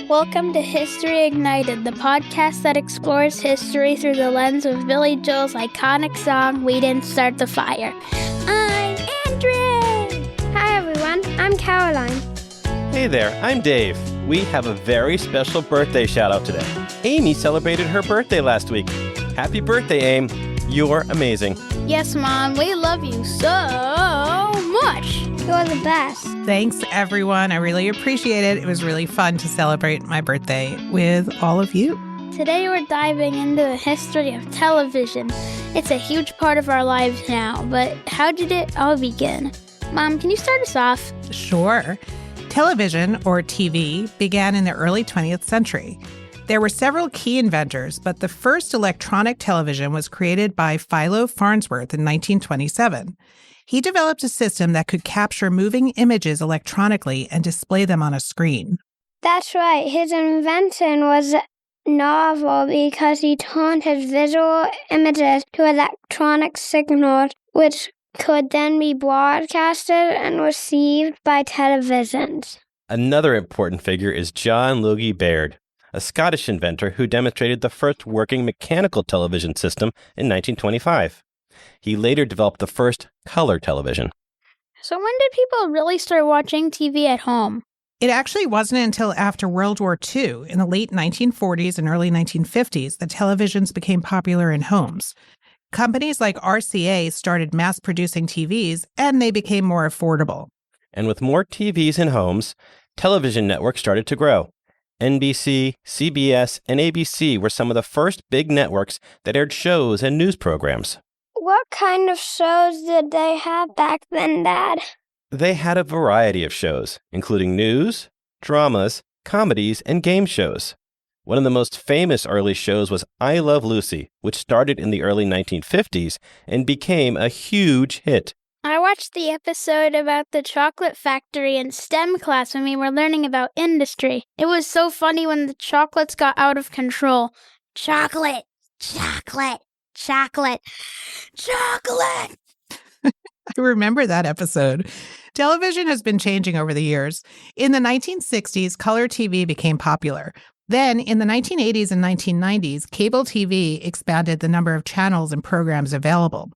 Welcome to History Ignited, the podcast that explores history through the lens of Billy Joel's iconic song, We Didn't Start the Fire. I'm Andrew! Hi everyone, I'm Caroline. Hey there, I'm Dave. We have a very special birthday shout-out today. Amy celebrated her birthday last week. Happy birthday, Aim. You're amazing. Yes, Mom, we love you so much. You're the best. Thanks, everyone. I really appreciate it. It was really fun to celebrate my birthday with all of you. Today we're diving into the history of television. It's a huge part of our lives now, but how did it all begin? Mom, can you start us off? Sure. Television, or TV, began in the early 20th century. There were several key inventors, but the first electronic television was created by Philo Farnsworth in 1927. He developed a system that could capture moving images electronically and display them on a screen. That's right. His invention was novel because he turned his visual images to electronic signals, which could then be broadcasted and received by televisions. Another important figure is John Logie Baird, a Scottish inventor who demonstrated the first working mechanical television system in 1925. He later developed the first color television. So when did people really start watching TV at home? It actually wasn't until after World War II, in the late 1940s and early 1950s, that televisions became popular in homes. Companies like RCA started mass-producing TVs, and they became more affordable. And with more TVs in homes, television networks started to grow. NBC, CBS, and ABC were some of the first big networks that aired shows and news programs. What kind of shows did they have back then, Dad? They had a variety of shows, including news, dramas, comedies, and game shows. One of the most famous early shows was I Love Lucy, which started in the early 1950s and became a huge hit. I watched the episode about the chocolate factory in STEM class when we were learning about industry. It was so funny when the chocolates got out of control. Chocolate, chocolate, chocolate, chocolate. I remember that episode. Television has been changing over the years. In the 1960s, color TV became popular. Then, in the 1980s and 1990s, cable TV expanded the number of channels and programs available.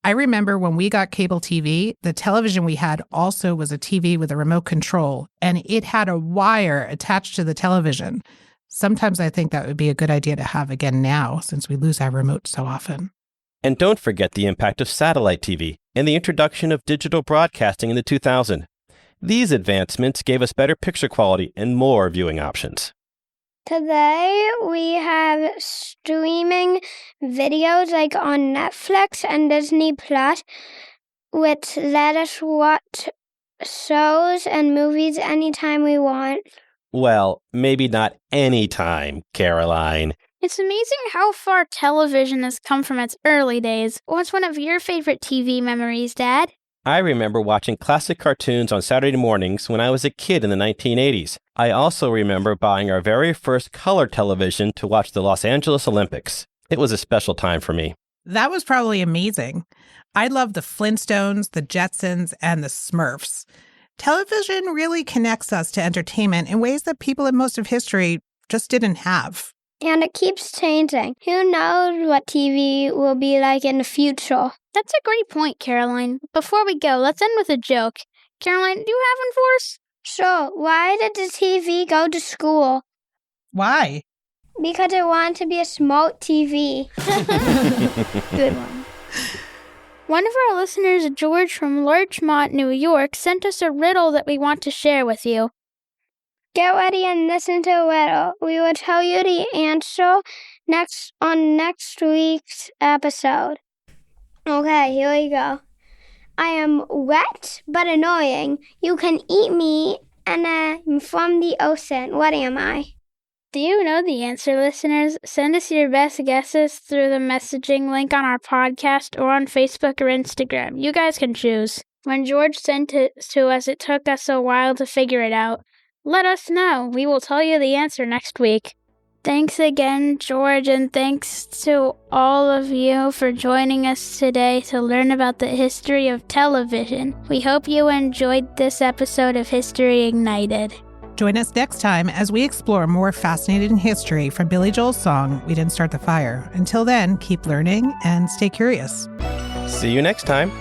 I remember when we got cable TV, the television we had also was a TV with a remote control, and it had a wire attached to the television. Sometimes I think that would be a good idea to have again now, since we lose our remote so often. And don't forget the impact of satellite TV and the introduction of digital broadcasting in the 2000s. These advancements gave us better picture quality and more viewing options. Today, we have streaming videos like on Netflix and Disney+, which let us watch shows and movies anytime we want. Well, maybe not any time, Caroline. It's amazing how far television has come from its early days. What's one of your favorite TV memories, Dad? I remember watching classic cartoons on Saturday mornings when I was a kid in the 1980s. I also remember buying our very first color television to watch the Los Angeles Olympics. It was a special time for me. That was probably amazing. I loved the Flintstones, the Jetsons, and the Smurfs. Television really connects us to entertainment in ways that people in most of history just didn't have. And it keeps changing. Who knows what TV will be like in the future? That's a great point, Caroline. Before we go, let's end with a joke. Caroline, do you have one for us? Sure. Why did the TV go to school? Why? Because it wanted to be a smart TV. Good one. One of our listeners, George from Larchmont, New York, sent us a riddle that we want to share with you. Get ready and listen to the riddle. We will tell you the answer next week's episode. Okay, here we go. I am wet but annoying. You can eat me and I'm from the ocean. What am I? Do you know the answer, listeners? Send us your best guesses through the messaging link on our podcast or on Facebook or Instagram. You guys can choose. When George sent it to us, it took us a while to figure it out. Let us know. We will tell you the answer next week. Thanks again, George, and thanks to all of you for joining us today to learn about the history of television. We hope you enjoyed this episode of History Ignited. Join us next time as we explore more fascinating history from Billy Joel's song, We Didn't Start the Fire. Until then, keep learning and stay curious. See you next time.